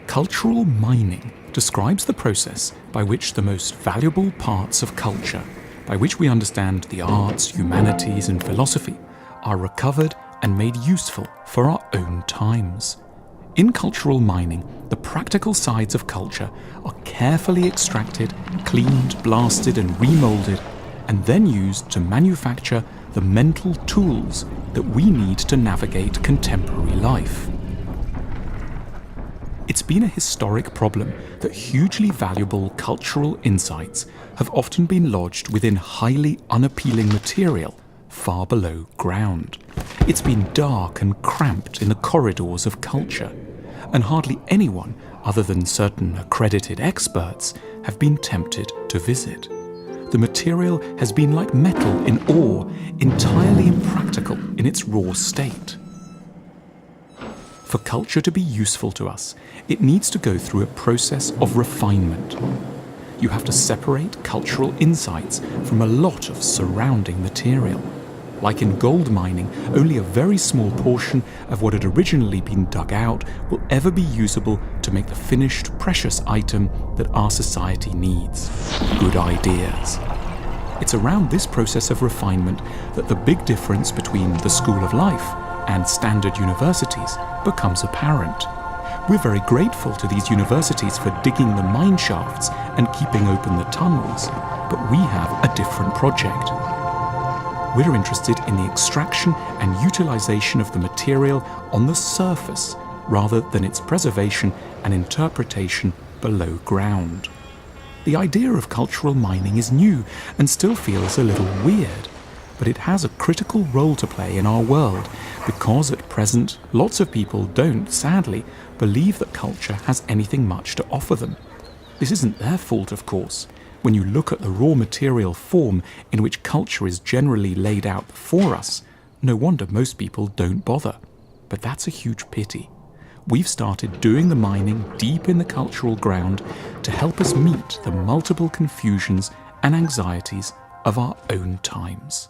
Cultural mining describes the process by which the most valuable parts of culture, by which we understand the arts, humanities and philosophy, are recovered and made useful for our own times. In cultural mining, the practical sides of culture are carefully extracted, cleaned, blasted and remoulded, and then used to manufacture the mental tools that we need to navigate contemporary life. It's been a historic problem that hugely valuable cultural insights have often been lodged within highly unappealing material far below ground. It's been dark and cramped in the corridors of culture, and hardly anyone other than certain accredited experts have been tempted to visit. The material has been like metal in ore, entirely impractical in its raw state. For culture to be useful to us, it needs to go through a process of refinement. You have to separate cultural insights from a lot of surrounding material. Like in gold mining, only a very small portion of what had originally been dug out will ever be usable to make the finished precious item that our society needs: good ideas. It's around this process of refinement that the big difference between the School of Life and standard universities becomes apparent. We're very grateful to these universities for digging the mine shafts and keeping open the tunnels, but we have a different project. We're interested in the extraction and utilization of the material on the surface rather than its preservation and interpretation below ground. The idea of cultural mining is new and still feels a little weird, but it has a critical role to play in our world because at present lots of people don't, sadly, believe that culture has anything much to offer them. This isn't their fault, of course. When you look at the raw material form in which culture is generally laid out before us, no wonder most people don't bother. But that's a huge pity. We've started doing the mining deep in the cultural ground to help us meet the multiple confusions and anxieties of our own times.